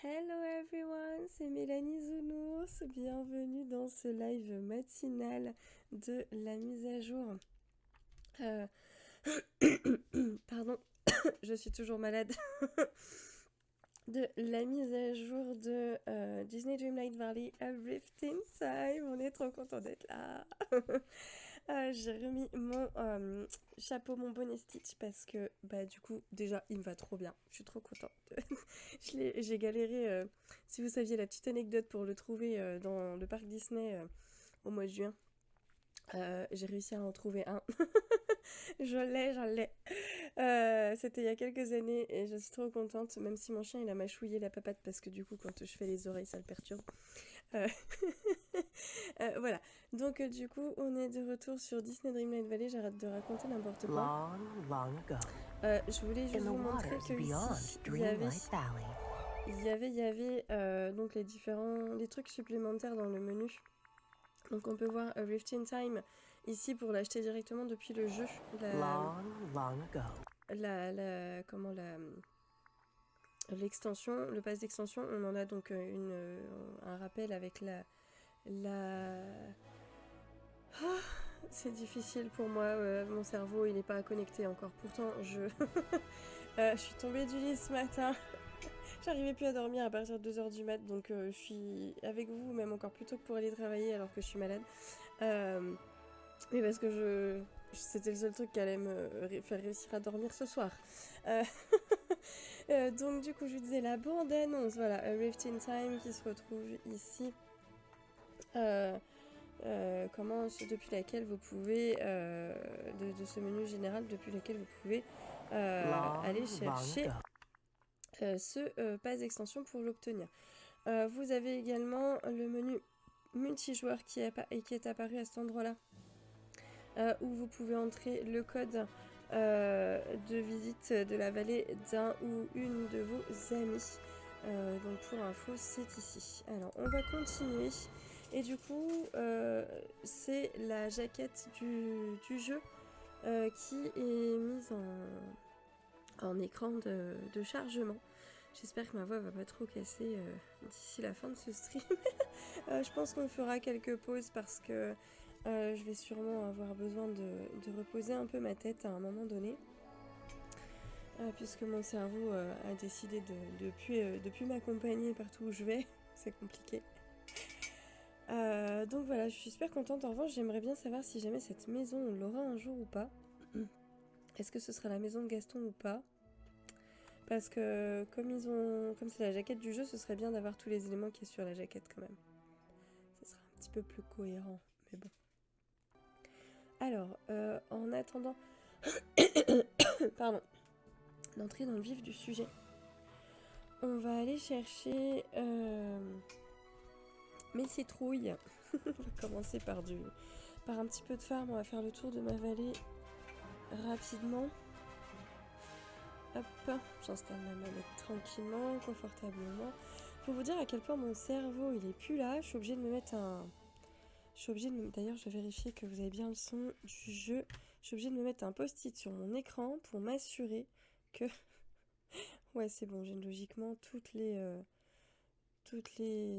Hello everyone, c'est Mélanie Zounours, bienvenue dans ce live matinal de la mise à jour. Euh, Pardon, je suis toujours malade. De la mise à jour de Disney Dreamlight Valley A Rift in Time. On est trop content d'être là. J'ai remis mon chapeau, mon bonnet Stitch parce que du coup déjà il me va trop bien. Je suis trop contente. J'ai galéré. Si vous saviez la petite anecdote pour le trouver dans le parc Disney au mois de juin. J'ai réussi à en trouver un. Je l'ai. C'était il y a quelques années et je suis trop contente, même si mon chien il a mâchouillé la papate parce que du coup quand je fais les oreilles ça le perturbe. Euh, voilà, donc du coup on est de retour sur Disney Dreamlight Valley, j'arrête de raconter n'importe quoi. Long ago, Je voulais juste vous montrer que ici il y avait donc les trucs supplémentaires dans le menu. Donc on peut voir A Rift in Time ici pour l'acheter directement depuis le jeu. L'extension, le pass d'extension, on en a donc un rappel avec Oh, c'est difficile pour moi, mon cerveau il n'est pas connecté encore. Pourtant je suis tombée du lit ce matin. J'arrivais plus à dormir à partir de 2h du mat, donc je suis avec vous même encore plus tôt que pour aller travailler alors que je suis malade. Mais parce que c'était le seul truc qui allait me faire réussir à dormir ce soir. Donc du coup je vous disais la bande-annonce, voilà, A Rift in Time qui se retrouve ici. Depuis laquelle vous pouvez, de ce menu général, depuis lequel vous pouvez aller chercher ce pass d'extension pour l'obtenir. Vous avez également le menu multijoueur qui est apparu à cet endroit-là, où vous pouvez entrer le code de visite de la vallée d'un ou une de vos amis. Donc pour info, c'est ici. Alors, on va continuer. Et du coup, c'est la jaquette du jeu qui est mise en écran de chargement. J'espère que ma voix va pas trop casser d'ici la fin de ce stream. Je pense qu'on fera quelques pauses parce que je vais sûrement avoir besoin de reposer un peu ma tête à un moment donné. Puisque mon cerveau a décidé de plus m'accompagner partout où je vais. C'est compliqué. Donc voilà, je suis super contente. En revanche, j'aimerais bien savoir si jamais cette maison, on l'aura un jour ou pas. Est-ce que ce sera la maison de Gaston ou pas? Parce que comme c'est la jaquette du jeu, ce serait bien d'avoir tous les éléments qui est sur la jaquette quand même. Ce sera un petit peu plus cohérent, mais bon. Alors, en attendant... Pardon. D'entrer dans le vif du sujet. On va aller chercher mes citrouilles. On va commencer par un petit peu de farm. On va faire le tour de ma vallée rapidement. Hop, j'installe ma manette tranquillement, confortablement. Pour vous dire à quel point mon cerveau il est plus là, je suis obligée de me mettre D'ailleurs, je vais vérifier que vous avez bien le son du jeu. Je suis obligée de me mettre un post-it sur mon écran pour m'assurer que... Ouais, c'est bon, j'ai logiquement toutes les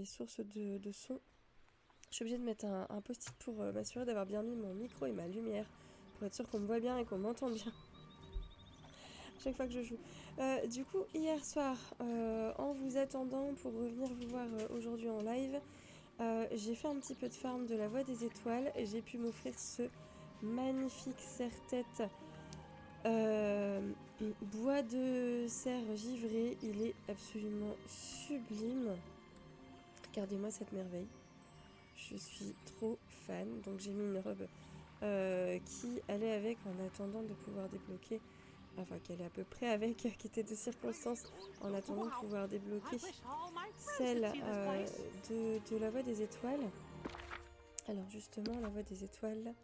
sources de son. Je suis obligée de mettre un post-it pour m'assurer d'avoir bien mis mon micro et ma lumière, pour être sûre qu'on me voit bien et qu'on m'entend bien. Chaque fois que je joue. Du coup, hier soir, en vous attendant pour revenir vous voir aujourd'hui en live, j'ai fait un petit peu de farm de la Voie des Étoiles et j'ai pu m'offrir ce magnifique serre-tête bois de serre givré. Il est absolument sublime. Regardez-moi cette merveille. Je suis trop fan. Donc j'ai mis une robe qui allait avec en attendant de pouvoir débloquer. Enfin, qu'elle est à peu près avec, qui était de circonstance, en attendant de pouvoir débloquer celle de la Voie des Étoiles. Alors justement, la Voie des Étoiles,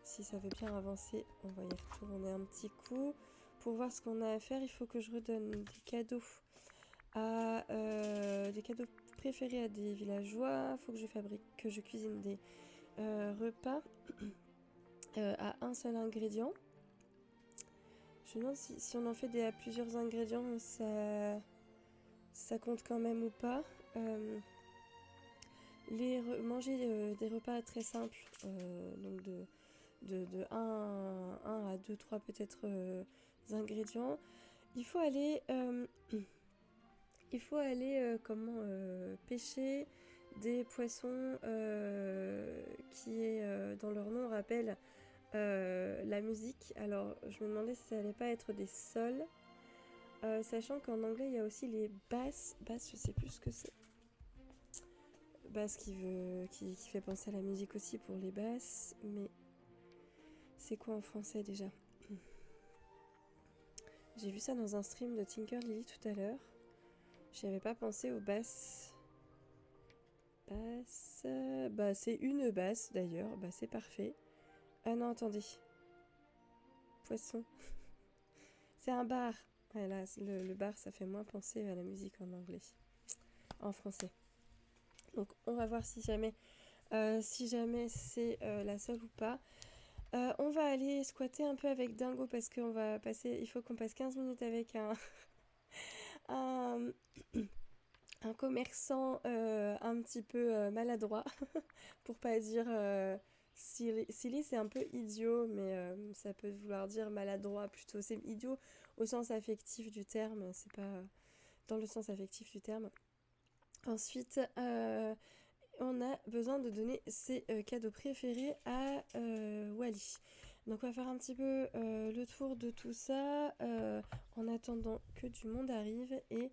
si ça veut bien avancer, on va y retourner un petit coup. Pour voir ce qu'on a à faire, il faut que je redonne des cadeaux des cadeaux préférés à des villageois. Il faut que je cuisine des repas à un seul ingrédient. Je me demande si on en fait à plusieurs ingrédients, ça ça compte quand même ou pas. Manger des repas très simples, donc de 1 à 2, 3 peut-être ingrédients. Il faut aller, pêcher des poissons qui, dans leur nom, rappellent la musique. Alors, je me demandais si ça allait pas être des sols, sachant qu'en anglais, il y a aussi les basses. Basses, je sais plus ce que c'est. Basse qui fait penser à la musique aussi pour les basses, mais c'est quoi en français déjà? J'ai vu ça dans un stream de Tinker Lily tout à l'heure. J'y avais pas pensé aux basses. Basse. Bah, c'est une basse d'ailleurs. Bah, c'est parfait. Ah non, attendez. Poisson. C'est un bar. Voilà, le bar, ça fait moins penser à la musique en anglais. En français. Donc, on va voir si jamais c'est la seule ou pas. On va aller squatter un peu avec Dingo parce il faut qu'on passe 15 minutes avec un, un commerçant un petit peu maladroit, pour pas dire silly. Silly, c'est un peu idiot, mais ça peut vouloir dire maladroit plutôt. C'est idiot au sens affectif du terme, c'est pas dans le sens affectif du terme. Ensuite, on a besoin de donner ses cadeaux préférés à Wally. Donc on va faire un petit peu le tour de tout ça en attendant que du monde arrive et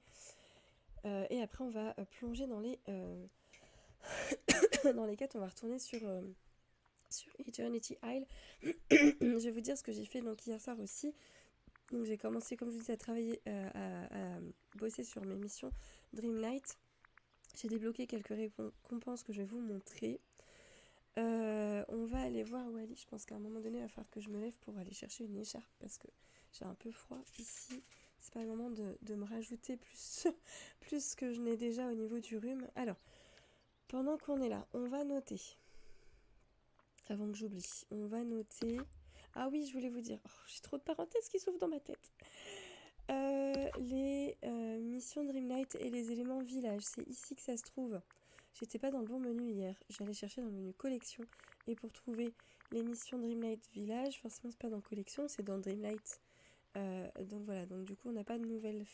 après on va plonger dans les dans les quêtes. On va retourner sur Eternity Isle. Je vais vous dire ce que j'ai fait donc hier soir aussi. Donc j'ai commencé, comme je vous disais, à travailler, à bosser sur mes missions Dreamlight. J'ai débloqué quelques récompenses que je vais vous montrer. On va aller voir Wally. Je pense qu'à un moment donné, il va falloir que je me lève pour aller chercher une écharpe parce que j'ai un peu froid ici. C'est pas le moment de me rajouter plus que je n'ai déjà au niveau du rhume. Alors, pendant qu'on est là, on va noter. Avant que j'oublie, on va noter... Ah oui, je voulais vous dire. Oh, j'ai trop de parenthèses qui s'ouvrent dans ma tête. Les missions Dreamlight et les éléments village, c'est ici que ça se trouve. J'étais pas dans le bon menu hier, j'allais chercher dans le menu collection. Et pour trouver les missions Dreamlight village, forcément c'est pas dans collection, c'est dans Dreamlight. Donc voilà, donc du coup on n'a pas de nouvelle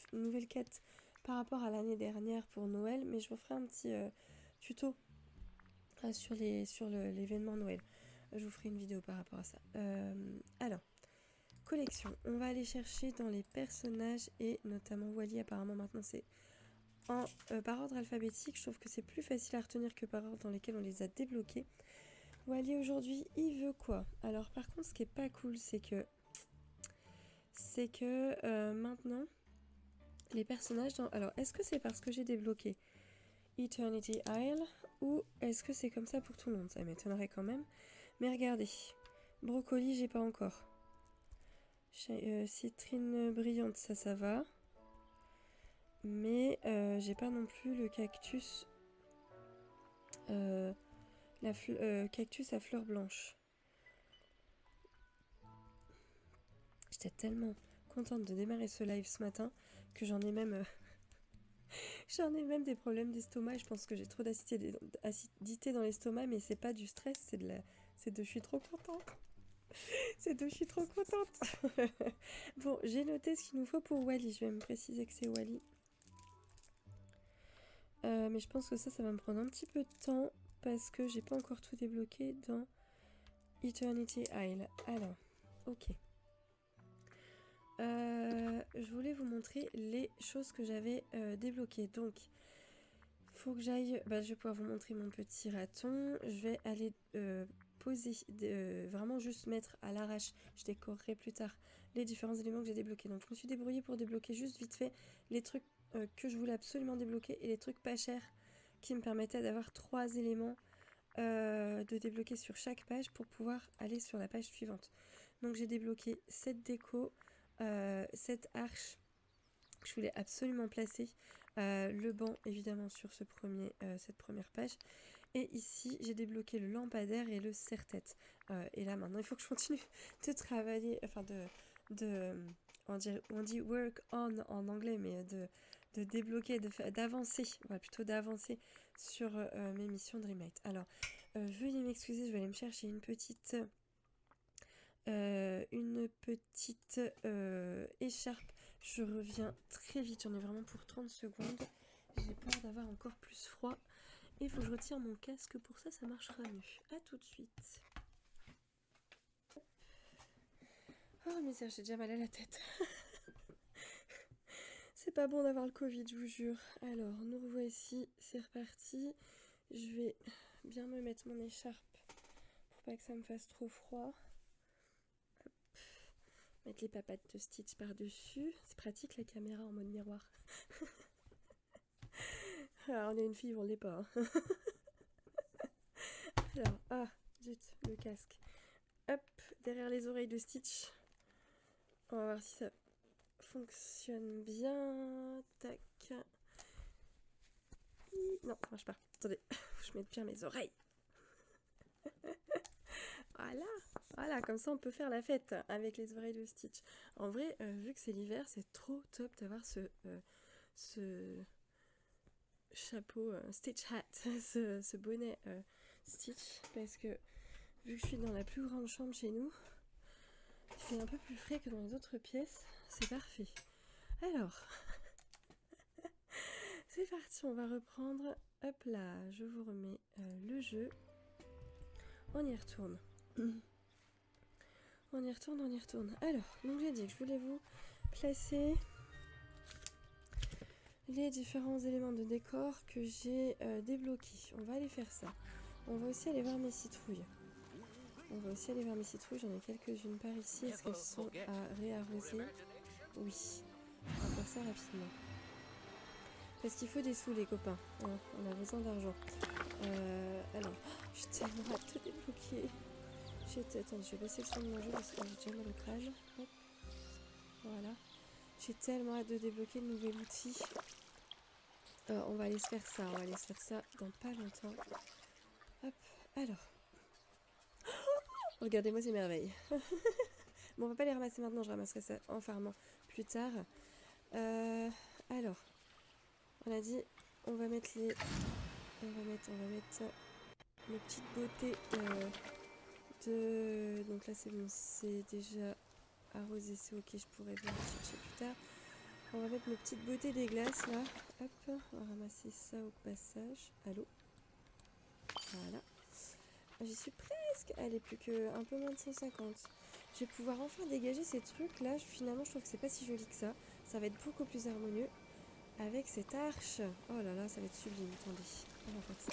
quête par rapport à l'année dernière pour Noël, mais je vous ferai un petit tuto sur l'événement Noël. Je vous ferai une vidéo par rapport à ça. Alors, collection. On va aller chercher dans les personnages et notamment Wally. Apparemment maintenant c'est par ordre alphabétique. Je trouve que c'est plus facile à retenir que par ordre dans lesquels on les a débloqués. Wally aujourd'hui il veut quoi? Alors par contre ce qui est pas cool c'est que maintenant les personnages alors est-ce que c'est parce que j'ai débloqué Eternity Isle ou est-ce que c'est comme ça pour tout le monde? Ça m'étonnerait quand même. Mais regardez, brocoli j'ai pas encore. Citrine brillante, ça va. Mais j'ai pas non plus le cactus. Cactus à fleurs blanches. J'étais tellement contente de démarrer ce live ce matin que j'en ai même des problèmes d'estomac. Je pense que j'ai trop d'acidité dans l'estomac, mais c'est pas du stress, c'est de je suis trop contente. Je suis trop contente. Bon, j'ai noté ce qu'il nous faut pour Wally. Je vais me préciser que c'est Wally. Mais je pense que ça va me prendre un petit peu de temps parce que j'ai pas encore tout débloqué dans Eternity Isle. Alors, ok. Je voulais vous montrer les choses que j'avais débloquées. Donc, faut que j'aille... je vais pouvoir vous montrer mon petit raton. Je vais aller poser, vraiment juste mettre à l'arrache. Je décorerai plus tard les différents éléments que j'ai débloqués. Donc, je me suis débrouillée pour débloquer juste vite fait les trucs que je voulais absolument débloquer et les trucs pas chers qui me permettaient d'avoir 3 éléments de débloquer sur chaque page pour pouvoir aller sur la page suivante. Donc j'ai débloqué cette déco, cette arche que je voulais absolument placer, le banc évidemment sur cette première page, et ici j'ai débloqué le lampadaire et le serre-tête. Et là maintenant il faut que je continue de travailler, enfin on dit work on en anglais, mais de débloquer, d'avancer, voilà, plutôt d'avancer sur mes missions Dreamlight. Alors, veuillez m'excuser, je vais aller me chercher une petite écharpe. Je reviens très vite, j'en ai vraiment pour 30 secondes. J'ai peur d'avoir encore plus froid. Et il faut que je retire mon casque, pour ça, ça marchera mieux. A tout de suite. Oh misère, j'ai déjà mal à la tête. C'est pas bon d'avoir le Covid, je vous jure. Alors, nous revoici, c'est reparti. Je vais bien me mettre mon écharpe pour pas que ça me fasse trop froid. Hop. Mettre les papates de Stitch par-dessus. C'est pratique la caméra en mode miroir. Alors, on est une fille, on l'est pas. Hein. Alors, zut, le casque. Hop, derrière les oreilles de Stitch. On va voir si ça fonctionne bien. Tac. Non, ça marche pas. Attendez, je mette bien mes oreilles. Voilà, comme ça on peut faire la fête avec les oreilles de Stitch. En vrai, vu que c'est l'hiver, c'est trop top d'avoir ce chapeau Stitch hat, ce bonnet Stitch, parce que vu que je suis dans la plus grande chambre chez nous, il fait un peu plus frais que dans les autres pièces, c'est parfait. Alors, c'est parti, on va reprendre. Hop là, je vous remets le jeu. On y retourne. On y retourne. Alors, donc j'ai dit que je voulais vous placer les différents éléments de décor que j'ai débloqués. On va aller faire ça. On va aussi aller voir mes citrouilles. J'en ai quelques-unes par ici. Est-ce qu'elles sont à réarroser? Oui. On va faire ça rapidement. Parce qu'il faut des sous, les copains. Hein, on a besoin d'argent. Alors, j'ai tellement hâte de débloquer. Attends, je vais baisser le son de mon jeu parce que j'ai déjà mal au crâne. Hop. Voilà. J'ai tellement hâte de débloquer le nouvel outil. On va aller se faire ça. Dans pas longtemps. Hop. Alors. Regardez-moi ces merveilles. Bon, on va pas les ramasser maintenant. Je ramasserai ça en farmant plus tard. Alors. On a dit. On va mettre les... On va mettre les petites beautés donc là c'est bon, c'est déjà arrosé, c'est ok, je pourrais bien le chercher plus tard. On va mettre nos petites beautés des glaces là. Hop, on va ramasser ça au passage. Allô. Voilà. J'y suis presque. Allez, plus que un peu moins de 150. Je vais pouvoir enfin dégager ces trucs là. Finalement, je trouve que c'est pas si joli que ça. Ça va être beaucoup plus harmonieux avec cette arche. Oh là là, ça va être sublime. Attendez, on va faire ça.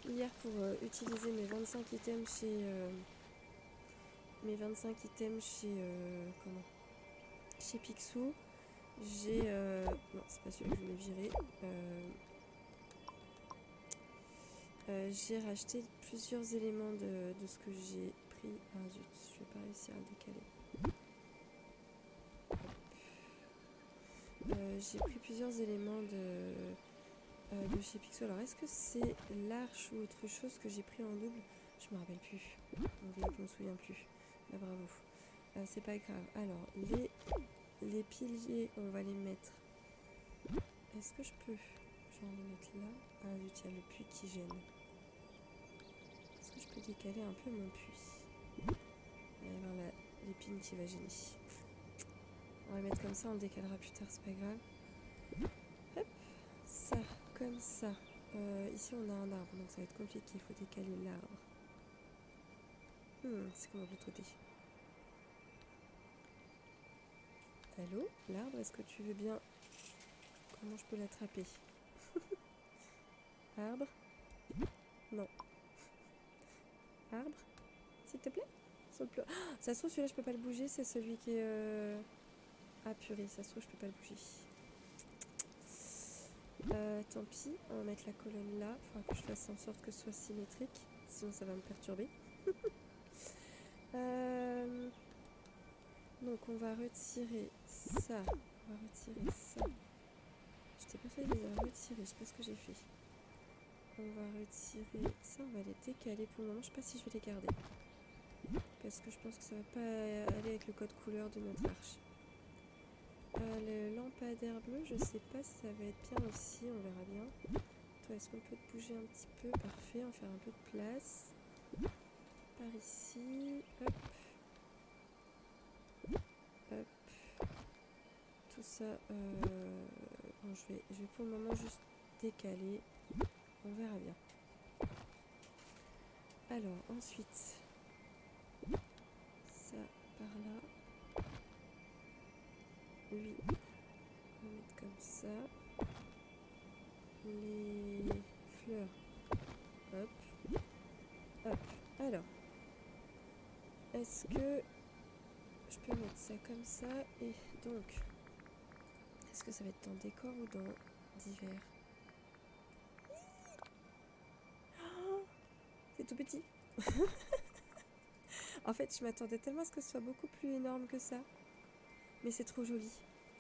Hier, pour utiliser mes 25 items chez Picsou, j'ai non, c'est pas celui que je voulais virer. J'ai racheté plusieurs éléments de ce que j'ai pris. Ah zut, je vais pas réussir à le décaler. J'ai pris plusieurs éléments de chez Picsou. Alors, est-ce que c'est l'arche ou autre chose que j'ai pris en double? Je me rappelle plus. Je me souviens plus. Là, bravo. C'est pas grave. Alors, les piliers, on va les mettre. Est-ce que je peux genre les mettre là? Ah zut, il y a le puits qui gêne. Est-ce que je peux décaler un peu mon puits? Il va y avoir l'épine qui va gêner. On va le mettre comme ça, on le décalera plus tard, c'est pas grave. Hop, ça, comme ça. Ici on a un arbre, donc ça va être compliqué, il faut décaler l'arbre. C'est comment de l'autre côté? Allô, l'arbre, est-ce que tu veux bien... Comment je peux l'attraper? Arbre? Non. Arbre? S'il te plaît? Oh, ça se trouve, celui-là, je peux pas le bouger, c'est celui qui est... Ah purée, ça se trouve, je peux pas le bouger. Tant pis, on va mettre la colonne là. Il faudra que je fasse en sorte que ce soit symétrique, sinon ça va me perturber. Donc on va retirer ça. Je t'ai pas fait les retirer, je sais pas ce que j'ai fait. On va retirer ça, on va les décaler pour le moment. Je sais pas si je vais les garder. Parce que je pense que ça va pas aller avec le code couleur de notre arche. Le lampadaire bleu, je sais pas si ça va être bien aussi, on verra bien. Toi, est-ce qu'on peut te bouger un petit peu? Parfait, on va faire un peu de place. Par ici, hop. Hop. Tout ça, bon, je vais pour le moment juste décaler. On verra bien. Alors, ensuite, ça par là. Lui, on va mettre comme ça. Les fleurs, hop, hop. Alors, est-ce que je peux mettre ça comme ça? Et donc, est-ce que ça va être dans décor ou dans divers? Oh, c'est tout petit. En fait, je m'attendais tellement à ce que ce soit beaucoup plus énorme que ça. Mais c'est trop joli.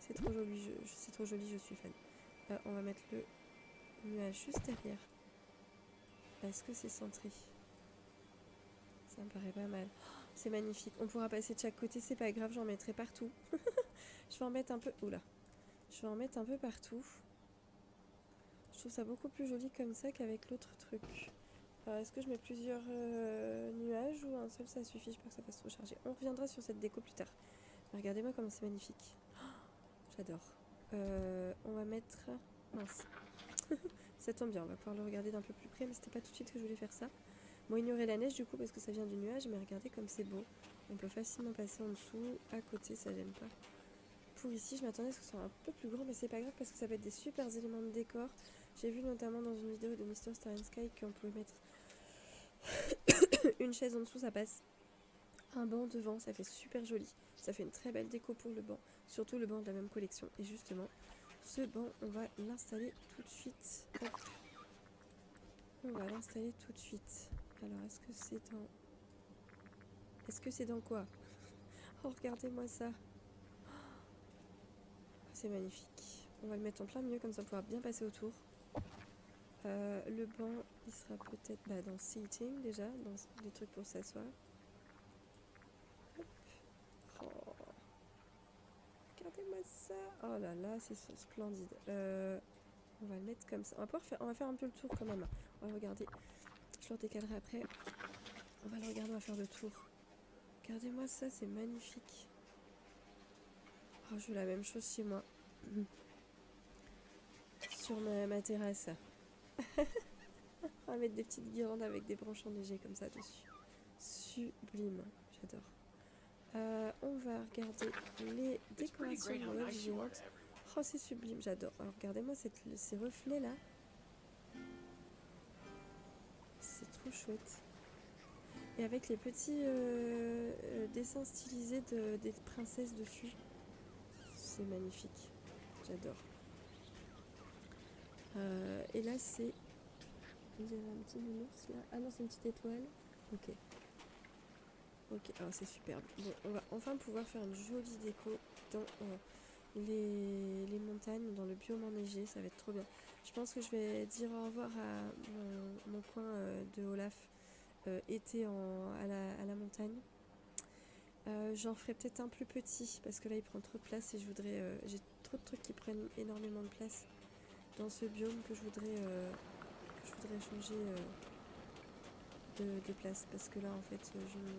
C'est trop joli, c'est trop joli, je suis fan. On va mettre le nuage juste derrière. Est-ce que c'est centré? Ça me paraît pas mal. Oh, c'est magnifique. On pourra passer de chaque côté, c'est pas grave, j'en mettrai partout. Je vais en mettre un peu... Oula. Je vais en mettre un peu partout. Je trouve ça beaucoup plus joli comme ça qu'avec l'autre truc. Alors, est-ce que je mets plusieurs nuages ou un seul ça suffit? Je peux que ça fasse trop chargé. On reviendra sur cette déco plus tard. Mais regardez-moi comment c'est magnifique. Oh, j'adore. On va mettre... Mince. Ça tombe bien, on va pouvoir le regarder d'un peu plus près, mais c'était pas tout de suite que je voulais faire ça. Bon, ignorez la neige du coup parce que ça vient du nuage, mais regardez comme c'est beau. On peut facilement passer en dessous, à côté, ça gêne pas. Pour ici, je m'attendais à ce que ce soit un peu plus grand, mais c'est pas grave parce que ça va être des super éléments de décor. J'ai vu notamment dans une vidéo de Mr. Star and Sky qu'on pouvait mettre une chaise en dessous, ça passe. Un banc devant, ça fait super joli. Ça fait une très belle déco pour le banc, surtout le banc de la même collection. Et justement, ce banc, on va l'installer tout de suite. Hop. On va l'installer tout de suite. Alors, est-ce que c'est dans... Est-ce que c'est dans quoi? Oh, regardez-moi ça. C'est magnifique. On va le mettre en plein milieu, comme ça on pourra bien passer autour. Le banc, il sera peut-être dans seating déjà, dans des trucs pour s'asseoir. Oh. Regardez-moi ça. Oh là là, c'est splendide. On va le mettre comme ça. On va faire un peu le tour quand même. On va regarder. Je le redécalerai après. On va le regarder, on va faire le tour. Regardez-moi ça, c'est magnifique. Oh, je veux la même chose chez moi. Sur ma terrasse. On va mettre des petites guirlandes avec des branches enneigées comme ça dessus. Sublime, j'adore. On va regarder les décorations Noël géantes. Oh, c'est sublime, j'adore. Alors, regardez-moi ces reflets là. C'est trop chouette. Et avec les petits dessins stylisés des princesses dessus. C'est magnifique. J'adore. Et là, c'est... Vous avez un petit nounours là. Ah non, c'est une petite étoile. Ok. Ok, alors c'est superbe. Bon, on va enfin pouvoir faire une jolie déco dans les montagnes, dans le biome enneigé. Ça va être trop bien. Je pense que je vais dire au revoir à mon coin de Olaf été à la montagne. J'en ferai peut-être un plus petit parce que là il prend trop de place et j'ai trop de trucs qui prennent énormément de place dans ce biome que je voudrais changer de place parce que là en fait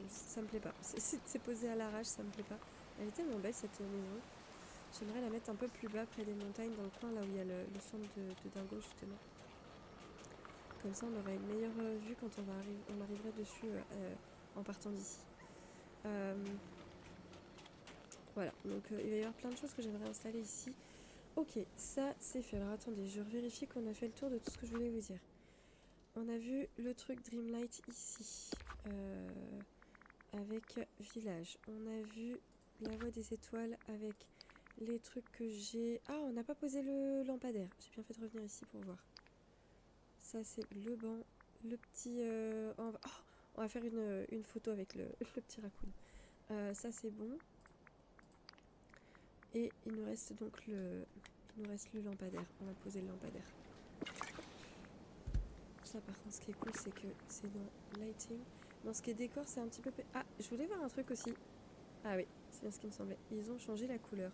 ça me plaît pas. C'est posé à l'arrache, ça me plaît pas. Elle est tellement belle cette maison. J'aimerais la mettre un peu plus bas près des montagnes dans le coin là où il y a le centre de Dingo justement. Comme ça on aura une meilleure vue quand on arriverait dessus en partant d'ici. Voilà, donc il va y avoir plein de choses que j'aimerais installer ici. Ok, ça c'est fait. Alors attendez, je vérifie qu'on a fait le tour de tout ce que je voulais vous dire. On a vu le truc Dreamlight ici, avec village. On a vu la voie des étoiles avec les trucs que j'ai... Ah, on n'a pas posé le lampadaire. J'ai bien fait de revenir ici pour voir. Ça c'est le banc, le petit... on va faire une photo avec le petit raccoon. Ça c'est bon. Et il nous reste donc le lampadaire. On va poser le lampadaire. Ça par contre ce qui est cool c'est que c'est dans lighting. Dans ce qui est décor c'est un petit peu... Ah, je voulais voir un truc aussi. Ah oui, c'est bien ce qui me semblait. Ils ont changé la couleur.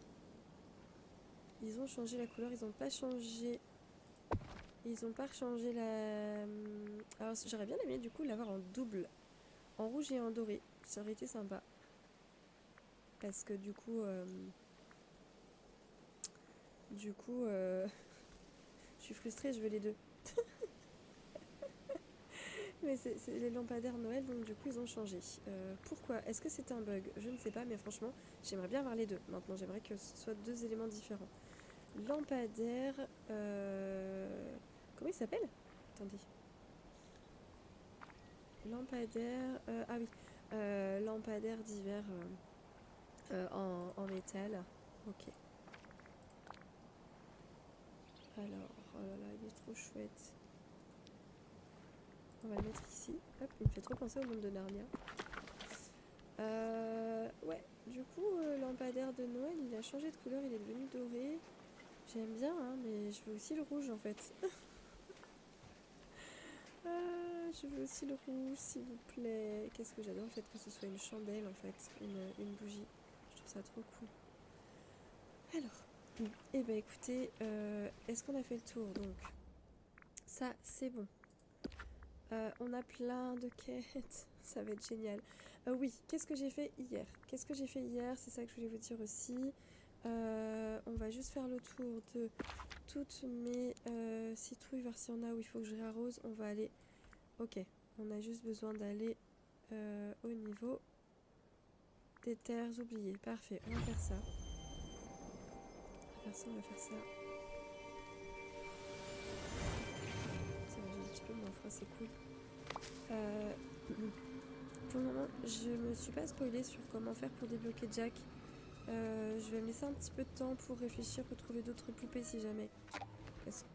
Ils ont changé la couleur, ils ont pas changé... Ils ont pas changé la... Alors j'aurais bien aimé du coup l'avoir en double. En rouge et en doré. Ça aurait été sympa. Parce que du coup... je suis frustrée, je veux les deux. Mais c'est les lampadaires Noël, donc du coup ils ont changé. Pourquoi? Est-ce que c'est un bug? Je ne sais pas, mais franchement, j'aimerais bien avoir les deux. Maintenant, j'aimerais que ce soit deux éléments différents. Lampadaire... Comment il s'appelle? Attendez. Lampadaire... ah oui. Lampadaire d'hiver en métal. Ok. Alors, oh là là, il est trop chouette. On va le mettre ici. Hop, il me fait trop penser au monde de Narnia. Ouais, du coup, lampadaire de Noël, il a changé de couleur, il est devenu doré. J'aime bien, hein, mais je veux aussi le rouge en fait. Je veux aussi le rouge, s'il vous plaît. Qu'est-ce que j'adore en fait que ce soit une chandelle en fait, une bougie. Je trouve ça trop cool. Alors, eh ben écoutez, est-ce qu'on a fait le tour donc? Ça, c'est bon. On a plein de quêtes, ça va être génial. Oui, qu'est-ce que j'ai fait hier? Qu'est-ce que j'ai fait hier? C'est ça que je voulais vous dire aussi. On va juste faire le tour de toutes mes citrouilles, voir s'il y en a où il faut que je réarrose. On va aller... Ok, on a juste besoin d'aller au niveau des terres oubliées. Parfait, on va faire ça. On va faire ça, on va faire ça. Ça va, j'ai un petit peu moins froid, c'est cool. Pour le moment, je me suis pas spoilée sur comment faire pour débloquer Jack. Je vais me laisser un petit peu de temps pour réfléchir, pour trouver d'autres poupées si jamais.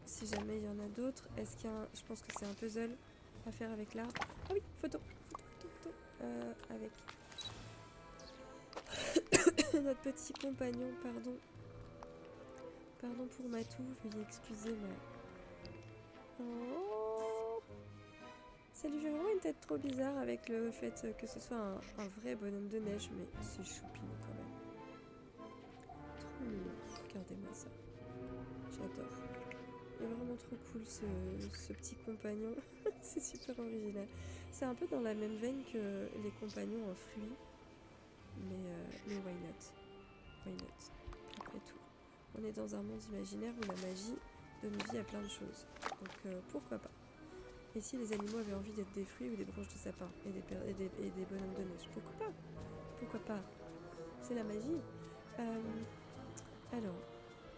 Si jamais il y en a d'autres. Est-ce qu'il y a un... Je pense que c'est un puzzle à faire avec l'arbre. Ah oui, photo. Avec notre petit compagnon, pardon. Pardon pour ma toux, veuillez excuser ma... Oh, ça lui fait vraiment une tête trop bizarre avec le fait que ce soit un vrai bonhomme de neige, mais c'est choupinou quand même. Trop mignon, regardez-moi ça. J'adore. Il est vraiment trop cool ce petit compagnon. C'est super original. C'est un peu dans la même veine que les compagnons en fruits. Mais why not? Why not? Après tout. On est dans un monde imaginaire où la magie donne vie à plein de choses. Donc pourquoi pas? Et si les animaux avaient envie d'être des fruits ou des branches de sapin et des bonhommes de neige? Pourquoi pas? Pourquoi pas? C'est la magie. Alors,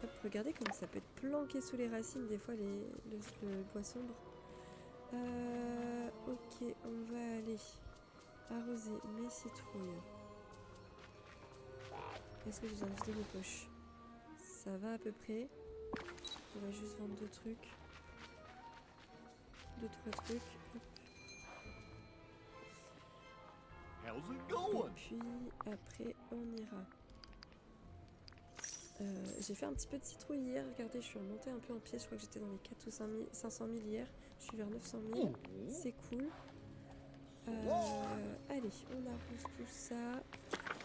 hop, regardez comme ça peut être planqué sous les racines des fois le bois sombre. Ok, on va aller arroser mes citrouilles. Est-ce que j'ai besoin de vider mes poches? Ça va à peu près. On va juste vendre deux trucs. Deux, trois trucs. Hop. Et puis après on ira. J'ai fait un petit peu de citrouille hier. Regardez, je suis remontée un peu en pièce. Je crois que j'étais dans les 4 ou 500 000 hier. Je suis vers 900 000. C'est cool. Allez, on arrose tout ça.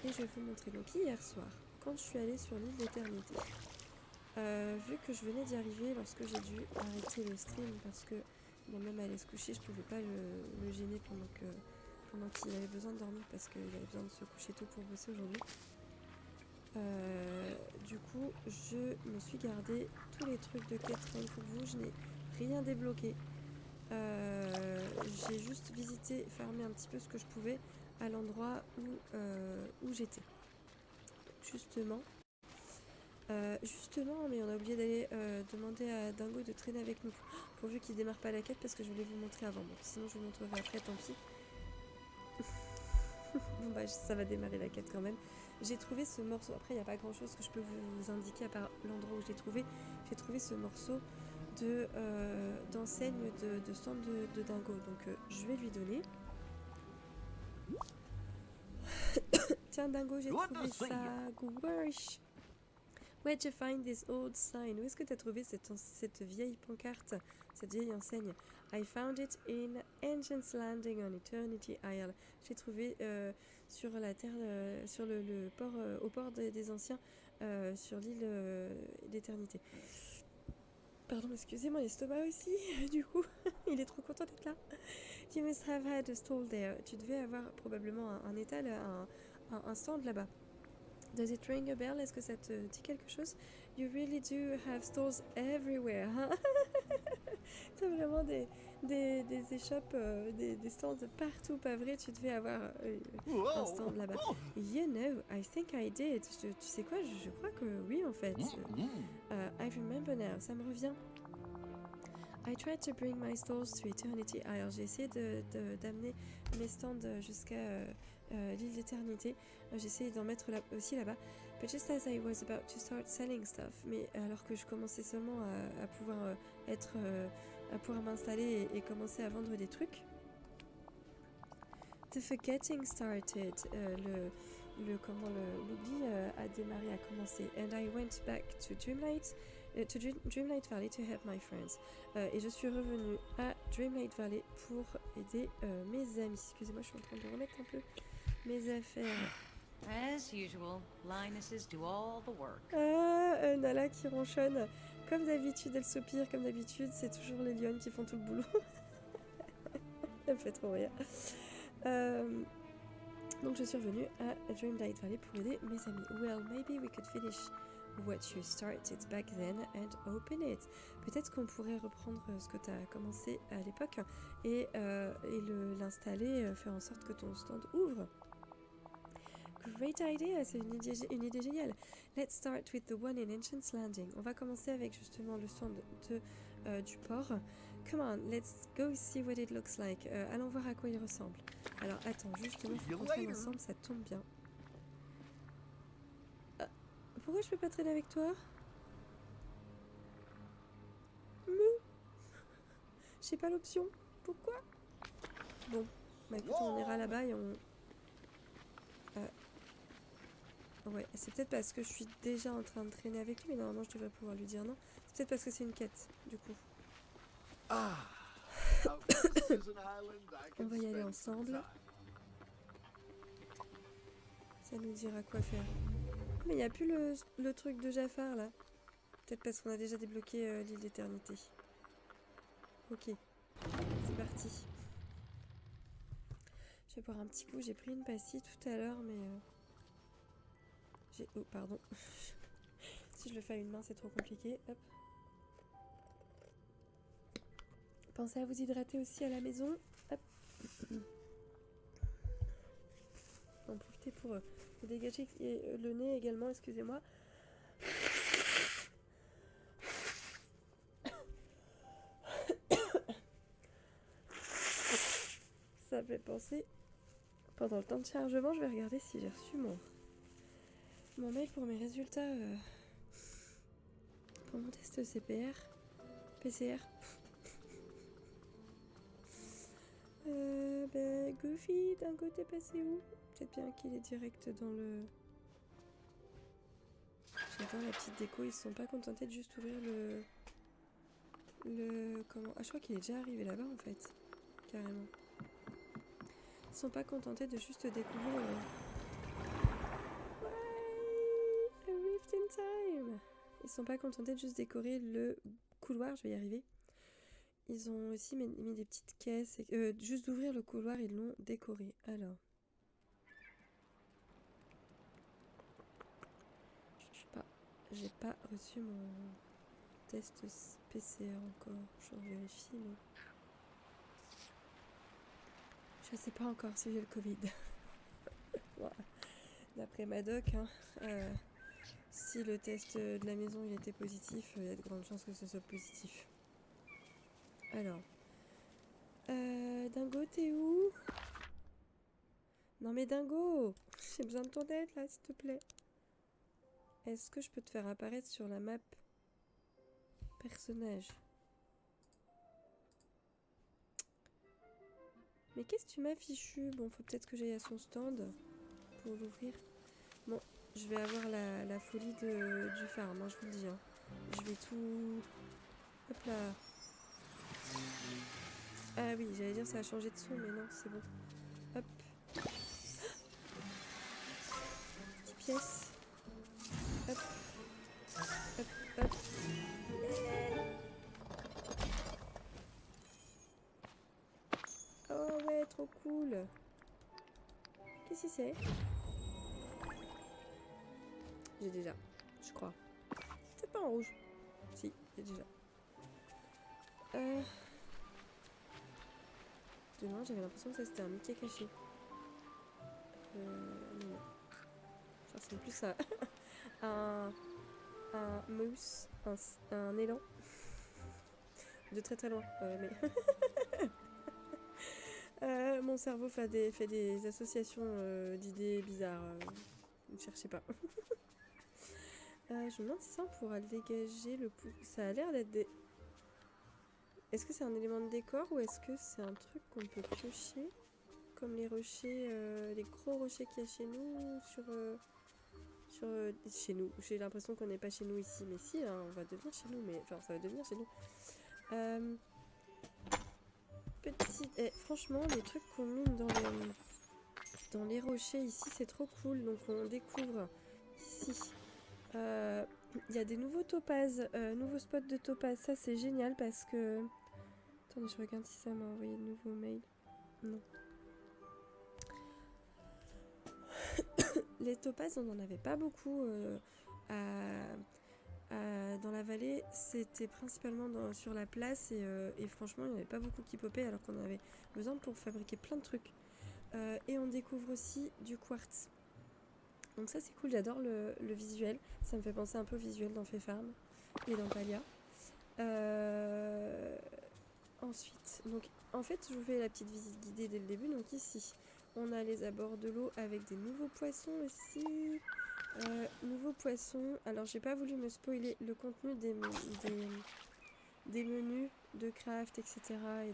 Et je vais vous montrer. Donc hier soir, quand je suis allée sur l'île d'éternité, vu que je venais d'y arriver lorsque j'ai dû arrêter le stream parce que même allait se coucher, je pouvais pas le gêner pendant qu'il avait besoin de dormir parce qu'il avait besoin de se coucher tôt pour bosser aujourd'hui. Du coup, je me suis gardé tous les trucs de quête rien pour vous. Je n'ai rien débloqué. J'ai juste visité, fermé un petit peu ce que je pouvais à l'endroit où j'étais. Justement, mais on a oublié d'aller demander à Dingo de traîner avec nous. Pourvu qu'il démarre pas la quête parce que je voulais vous montrer avant. Bon, sinon je vous montrerai après, tant pis. Bon bah ça va démarrer la quête quand même. J'ai trouvé ce morceau, après il n'y a pas grand chose que je peux vous indiquer à part l'endroit où j'ai trouvé. J'ai trouvé ce morceau d'enseigne de stand de Dingo. Donc je vais lui donner. Tiens Dingo, j'ai trouvé ça. Wesh. Where'd you find this old sign? Où est-ce que tu as trouvé cette vieille pancarte, cette vieille enseigne? I found it in Ancient's Landing on Eternity Isle. J'ai trouvé sur la terre, sur le port, au port des anciens, sur l'île d'éternité. Pardon, excusez-moi, l'estomac aussi, du coup, il est trop content d'être là. You must have had a stall there. Tu devais avoir probablement un étal, un stand là-bas. Does it ring a bell? Est-ce que ça te dit quelque chose? You really do have stores everywhere. Hein? T'as vraiment des échoppes, des stands partout, pas vrai? Tu devais avoir un stand là-bas. You know, I think I did. Tu sais quoi? Je crois que oui, en fait. I remember now. Ça me revient. I tried to bring my stores to eternity. Alors j'ai essayé d'amener mes stands jusqu'à l'île d'éternité. J'ai essayé d'en mettre aussi là-bas. But just as I was about to start selling stuff, mais alors que je commençais seulement à pouvoir à pouvoir m'installer et commencer à vendre des trucs, the forgetting started. L'oubli a démarré, a commencé. And I went back to Dreamlight Valley to help my friends. Et je suis revenue à Dreamlight Valley pour aider mes amis. Excusez-moi, je suis en train de remettre un peu mes affaires. As usual, Lionesses do all the work. Nala qui ronchonne. Comme d'habitude, elle soupire. Comme d'habitude, c'est toujours les lionnes qui font tout le boulot. Elle me fait trop rire. Donc je suis revenue à Dreamlight Valley pour aider mes amis. Well, maybe we could finish what you started back then and open it. Peut-être qu'on pourrait reprendre ce que tu as commencé à l'époque et l'installer, faire en sorte que ton stand ouvre. Great idea, c'est une idée géniale. Let's start with the one in Ancient's Landing. On va commencer avec justement le stand du port. Come on, let's go see what it looks like. Allons voir à quoi il ressemble. Alors attends, justement, faut qu'on traîne ensemble, ça tombe bien. Pourquoi je peux pas traîner avec toi? J'ai pas l'option. Pourquoi? Bon, bah écoute, on ira là-bas et on... Ouais, c'est peut-être parce que je suis déjà en train de traîner avec lui, mais normalement je devrais pouvoir lui dire non. C'est peut-être parce que c'est une quête, du coup. On va y aller ensemble. Ça nous dira quoi faire. Mais il n'y a plus le truc de Jafar là. Peut-être parce qu'on a déjà débloqué l'île d'éternité. Ok, c'est parti. Je vais boire un petit coup. J'ai pris une pastille tout à l'heure, mais... Oh, pardon. Si je le fais à une main, c'est trop compliqué. Hop. Pensez à vous hydrater aussi à la maison. Hop. En profitez pour vous dégager le nez également, excusez-moi. Ça fait penser... Pendant le temps de chargement, je vais regarder si j'ai reçu mon mail pour mes résultats pour mon test PCR. Goofy, Dingo, t'es passé où? Peut-être bien qu'il est direct dans le... J'adore la petite déco, ils se sont pas contentés de juste ouvrir comment... Ah, je crois qu'il est déjà arrivé là-bas en fait, carrément. Ils sont pas contentés de juste découvrir a rift in time. Ils sont pas contentés de juste décorer le couloir, je vais y arriver. Ils ont aussi mis des petites caisses. Juste d'ouvrir le couloir, ils l'ont décoré. Alors. J'ai pas reçu mon test PCR encore. Je vérifie, mais... Je sais pas encore si j'ai le Covid. Voilà. D'après ma doc, hein, si le test de la maison il était positif, il y a de grandes chances que ce soit positif. Alors, Dingo, t'es où? Non mais Dingo, j'ai besoin de ton aide là, s'il te plaît. Est-ce que je peux te faire apparaître sur la map personnage? Mais qu'est-ce que tu m'as fichu? Bon, faut peut-être que j'aille à son stand pour l'ouvrir. Bon, je vais avoir la folie du farm, hein, je vous le dis. Hein. Je vais tout... Hop là. Ah oui, j'allais dire ça a changé de son, mais non, c'est bon. Hop. Petite pièce. Hop. Hop. Hop, hop. Oh ouais, trop cool. Qu'est-ce que c'est? J'ai déjà, je crois. C'est pas en rouge. Si, j'ai déjà. De loin, j'avais l'impression que c'était un Mickey caché. Non. Ça ressemble plus à un moose, un élan. De très très loin, mais... mon cerveau fait des associations d'idées bizarres. Ne cherchez pas. Je me demande si ça on pourra le dégager. Ça a l'air d'être des... Est-ce que c'est un élément de décor ou est-ce que c'est un truc qu'on peut piocher? Comme les rochers, les gros rochers qu'il y a chez nous, chez nous. J'ai l'impression qu'on n'est pas chez nous ici, mais si, hein, on va devenir chez nous, mais enfin ça va devenir chez nous. Franchement, les trucs qu'on mine dans les rochers ici, c'est trop cool. Donc on découvre ici. Il y a des nouveaux topazes, nouveaux spots de topaz. Ça c'est génial parce que... Attendez, je regarde si ça m'a envoyé de nouveaux mails. Non. Les topazes, on n'en avait pas beaucoup dans la vallée. C'était principalement sur la place et franchement, il n'y en avait pas beaucoup qui popaient alors qu'on en avait besoin pour fabriquer plein de trucs. Et on découvre aussi du quartz. Donc ça c'est cool, j'adore le visuel. Ça me fait penser un peu au visuel dans Farm et dans Palia. Ensuite, donc en fait je vous fais la petite visite guidée dès le début. Donc ici, on a les abords de l'eau avec des nouveaux poissons aussi. Nouveaux poissons. Alors j'ai pas voulu me spoiler le contenu des menus de craft, etc. et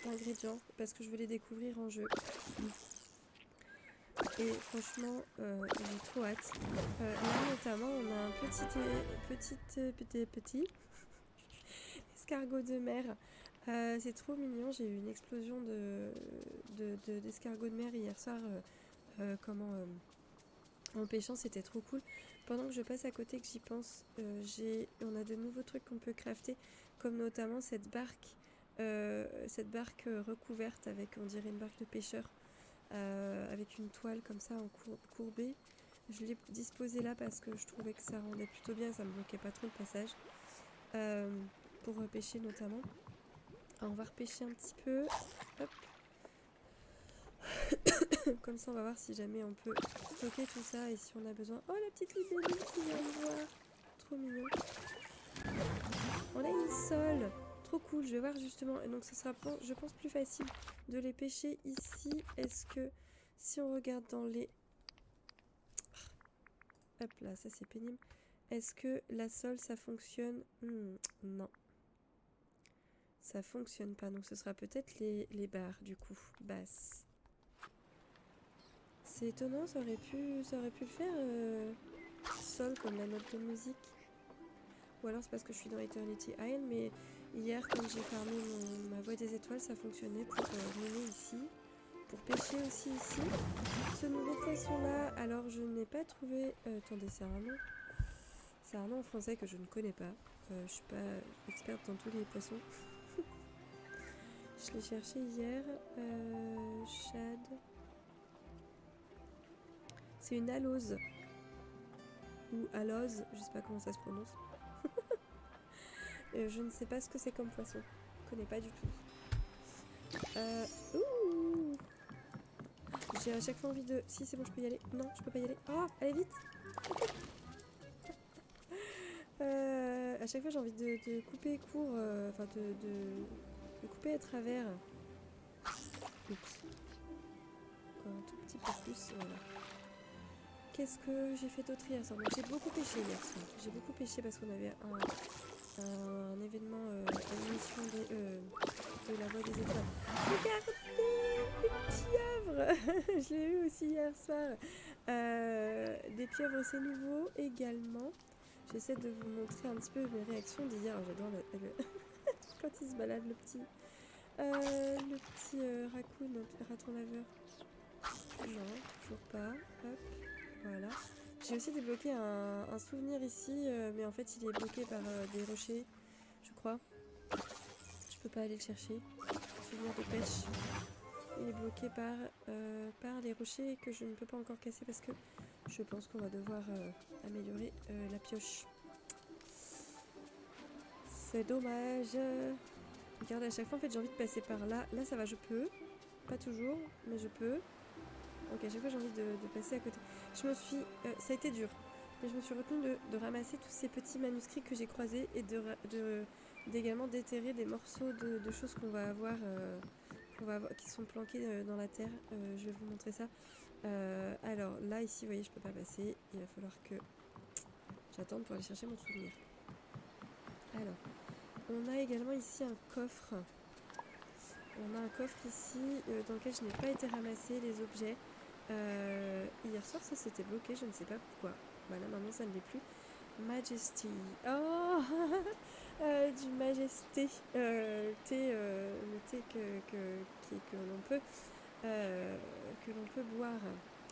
d'ingrédients parce que je veux les découvrir en jeu. Et franchement, j'ai trop hâte. Là notamment, on a un petit escargot de mer. C'est trop mignon. J'ai eu une explosion d'escargots de mer hier soir. En pêchant, c'était trop cool. Pendant que je passe à côté, que j'y pense, on a de nouveaux trucs qu'on peut crafter, comme notamment cette barque recouverte avec, on dirait, une barque de pêcheur, avec une toile comme ça en courbée. Je l'ai disposée là parce que je trouvais que ça rendait plutôt bien, ça me bloquait pas trop le passage, pour pêcher notamment. Alors, on va repêcher un petit peu. Hop. Comme ça on va voir si jamais on peut stocker tout ça et si on a besoin. Oh, la petite libellule qui vient me voir. Trop mignon. On a une sole. Trop cool, je vais voir justement. Et donc ce sera, je pense, plus facile de les pêcher ici. Est-ce que si on regarde dans les... Hop là, ça c'est pénible. Est-ce que la sole ça fonctionne? Non. Ça fonctionne pas, donc ce sera peut-être les barres du coup, basses. C'est étonnant, ça aurait pu le faire sol comme la note de musique. Ou alors c'est parce que je suis dans Eternity Isle, mais hier quand j'ai fermé ma voie des étoiles, ça fonctionnait pour mener ici, pour pêcher aussi ici. Ce nouveau poisson là, alors je n'ai pas trouvé... attendez, c'est un nom. C'est un nom en français que je ne connais pas. Je suis pas experte dans tous les poissons. Je l'ai cherché hier. Shad... C'est une alose. Ou alose, je sais pas comment ça se prononce. Je ne sais pas ce que c'est comme poisson. Je connais pas du tout. J'ai à chaque fois envie de... Si, c'est bon, je peux y aller. Non, je peux pas y aller. Oh, allez vite. À chaque fois, j'ai envie de couper court. Enfin, de couper à travers. Oups. Encore un tout petit peu plus. Voilà. Qu'est-ce que j'ai fait d'autre hier soir? J'ai beaucoup pêché hier soir. J'ai beaucoup pêché parce qu'on avait un événement, une émission de la Voie des Étoiles. Regardez les pieuvres. Je l'ai vu aussi hier soir. Des pieuvres, c'est nouveau également. J'essaie de vous montrer un petit peu mes réactions d'hier. J'adore quand il se balade, le petit raton laveur. Non, toujours pas. Hop. Voilà. J'ai aussi débloqué un souvenir ici, mais en fait il est bloqué par des rochers, je crois. Je peux pas aller le chercher. Souvenir de pêche. Il est bloqué par les rochers que je ne peux pas encore casser parce que je pense qu'on va devoir améliorer la pioche. C'est dommage. Regarde, à chaque fois en fait j'ai envie de passer par là. Là ça va, je peux. Pas toujours, mais je peux. Donc à chaque fois j'ai envie de passer à côté. Je me suis... ça a été dur. Mais je me suis retenue de ramasser tous ces petits manuscrits que j'ai croisés et d'également déterrer des morceaux de choses qu'on va avoir... qui sont planqués dans la terre. Je vais vous montrer ça. Alors là, ici, vous voyez, je peux pas passer. Il va falloir que j'attende pour aller chercher mon souvenir. Alors, on a également ici un coffre. On a un coffre ici dans lequel je n'ai pas été ramasser les objets. Hier soir, ça s'était bloqué, je ne sais pas pourquoi. Voilà, maintenant ça ne l'est plus. Majesty. Oh du majesté. Le thé que l'on peut boire.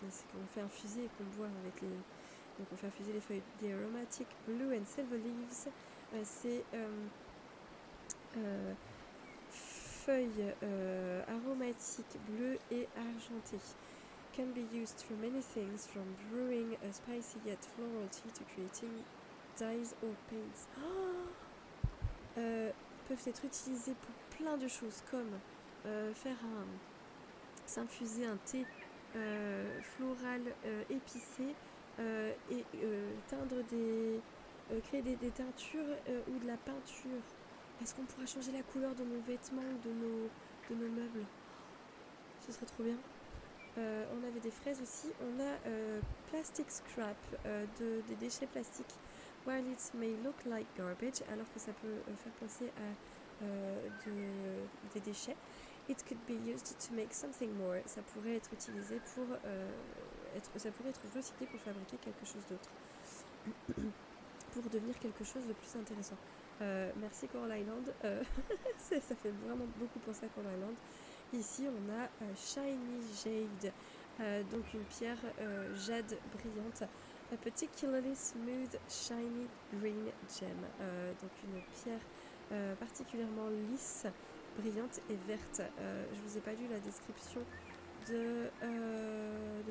C'est qu'on fait infuser et qu'on boit avec les... Donc on fait infuser les feuilles. The aromatic blue and silver leaves. C'est feuilles aromatiques bleues et argentées. Can be used for many things, from brewing a spicy yet floral tea to creating dyes or paints. Peuvent être utilisés pour plein de choses, comme s'infuser un thé floral épicé et teindre créer des teintures ou de la peinture. Est-ce qu'on pourra changer la couleur de nos vêtements ou de nos meubles? Ce serait trop bien. On avait des fraises aussi. On a plastic scrap, des déchets plastiques. While it may look like garbage, alors que ça peut faire penser à des déchets. It could be used to make something more. Ça pourrait être utilisé ça pourrait être recyclé pour fabriquer quelque chose d'autre. Pour devenir quelque chose de plus intéressant. Merci Coral Island. Ça fait vraiment beaucoup penser à Coral Island. Ici, on a Shiny Jade, donc une pierre jade brillante. A particularly smooth, shiny green gem. Donc une pierre particulièrement lisse, brillante et verte. Je vous ai pas lu la description de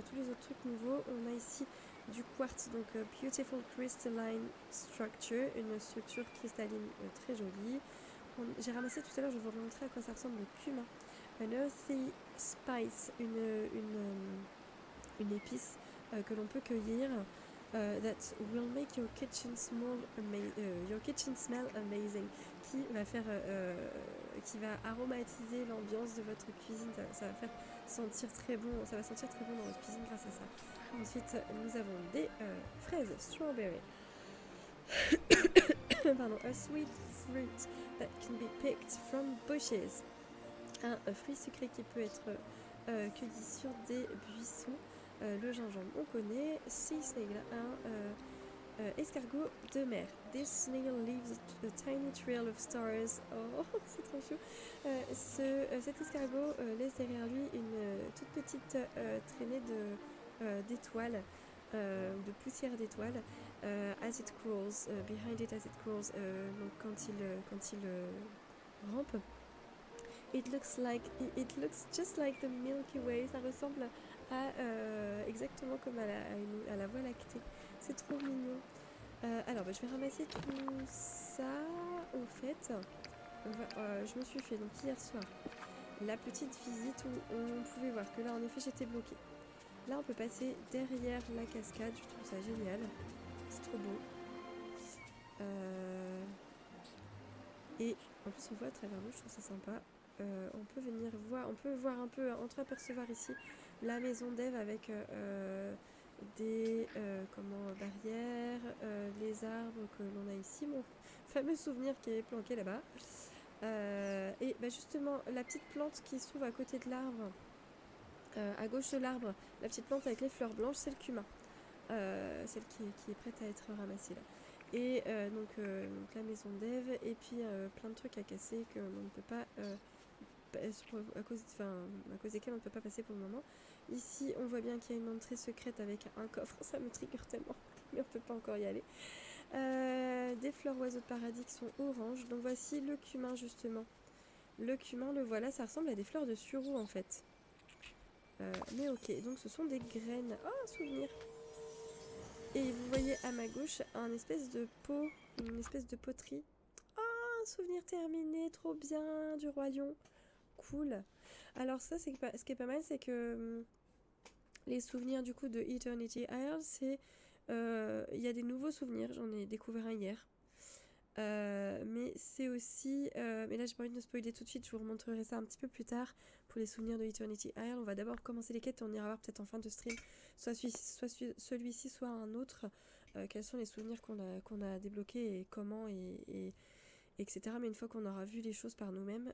tous les autres trucs nouveaux. On a ici du quartz, donc beautiful crystalline structure, une structure cristalline très jolie. J'ai ramassé tout à l'heure, je vais vous montrer à quoi ça ressemble, le cumin. An earthy spice, une épice que l'on peut cueillir. That will make your kitchen smell amazing, qui va aromatiser l'ambiance de votre cuisine. Ça va faire sentir très bon, ça va sentir très bon dans votre cuisine grâce à ça. Ensuite, nous avons des fraises, strawberry. Pardon, a sweet fruit that can be picked from bushes. Un fruit sucré qui peut être cueilli sur des buissons. Le gingembre, on connaît. Sea snail, un escargot de mer. This snail leaves a tiny trail of stars. Oh, c'est trop chou. Cet escargot laisse derrière lui une toute petite traînée d'étoiles, de poussière d'étoiles. As it crawls, behind it as it crawls. Donc quand il rampe. It looks just like the Milky Way. Ça ressemble à exactement comme à la Voie lactée. C'est trop mignon. Alors, je vais ramasser tout ça. Au fait, je me suis fait donc hier soir la petite visite où on pouvait voir que là, en effet, j'étais bloquée. Là, on peut passer derrière la cascade. Je trouve ça génial. C'est trop beau. Et en plus, on voit à travers l'eau. Je trouve ça sympa. On peut venir voir, on peut voir un peu, entreapercevoir ici la maison d'Ève avec des barrières, les arbres que l'on a ici, mon fameux souvenir qui est planqué là-bas. Et justement, la petite plante qui se trouve à côté de l'arbre, à gauche de l'arbre, la petite plante avec les fleurs blanches, c'est le cumin, celle qui est prête à être ramassée là. Et donc la maison d'Ève, et puis plein de trucs à casser que l'on ne peut pas à cause desquels on ne peut pas passer pour le moment. Ici, on voit bien qu'il y a une entrée secrète avec un coffre. Ça me trigger tellement, mais on peut pas encore y aller. Des fleurs oiseaux de paradis qui sont oranges. Donc voici le cumin justement. Le cumin, le voilà, ça ressemble à des fleurs de sureau en fait. Mais ok, donc ce sont des graines. Oh, un souvenir. Et vous voyez à ma gauche un espèce de pot, une espèce de poterie. Oh, un souvenir terminé, trop bien, du roi lion. Cool. Alors ça, c'est ce qui est pas mal, c'est que les souvenirs du coup de Eternity Isle, c'est... Il y a des nouveaux souvenirs, j'en ai découvert un hier. Mais c'est aussi... mais là, j'ai pas envie de me spoiler tout de suite, je vous remontrerai ça un petit peu plus tard pour les souvenirs de Eternity Isle. On va d'abord commencer les quêtes et on ira voir peut-être en fin de stream, soit celui-ci, soit un autre. Quels sont les souvenirs qu'on a débloqués et comment, etc. Mais une fois qu'on aura vu les choses par nous-mêmes.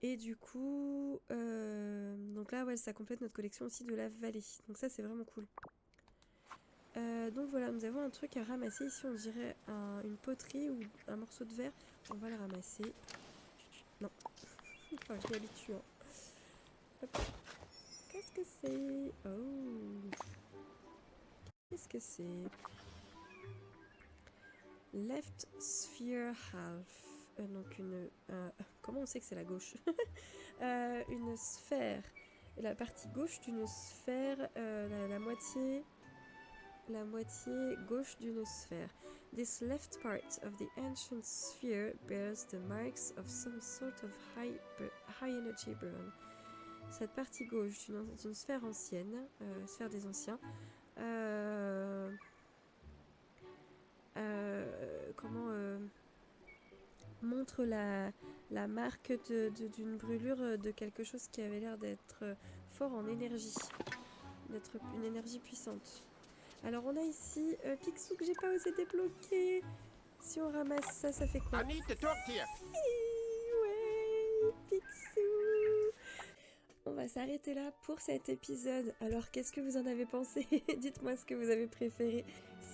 Et du coup... donc là, ouais, ça complète notre collection aussi de la vallée. Donc ça, c'est vraiment cool. Donc voilà, nous avons un truc à ramasser. Ici, on dirait une poterie ou un morceau de verre. On va le ramasser. Non. Enfin, je m'y habitue. Hein. Hop. Qu'est-ce que c'est? Oh. Qu'est-ce que c'est? Left sphere half. Donc une... comment on sait que c'est la gauche? Une sphère. La partie gauche d'une sphère. La moitié gauche d'une sphère. This left part of the ancient sphere bears the marks of some sort of high energy burn. Cette partie gauche d'une sphère ancienne, sphère des anciens, montre la marque d'une brûlure de quelque chose qui avait l'air d'être fort en énergie, d'être une énergie puissante. Alors on a ici Picsou que j'ai pas osé débloquer. Si on ramasse ça, ça fait quoi? I need to talk to you. Ouais, Picsou. On va s'arrêter là pour cet épisode. Alors qu'est-ce que vous en avez pensé? Dites-moi ce que vous avez préféré.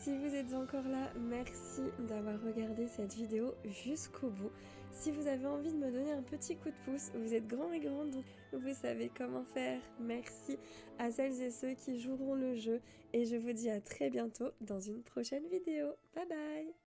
Si vous êtes encore là, merci d'avoir regardé cette vidéo jusqu'au bout. Si vous avez envie de me donner un petit coup de pouce, vous êtes grands et grandes, donc vous savez comment faire. Merci à celles et ceux qui joueront le jeu et je vous dis à très bientôt dans une prochaine vidéo. Bye bye!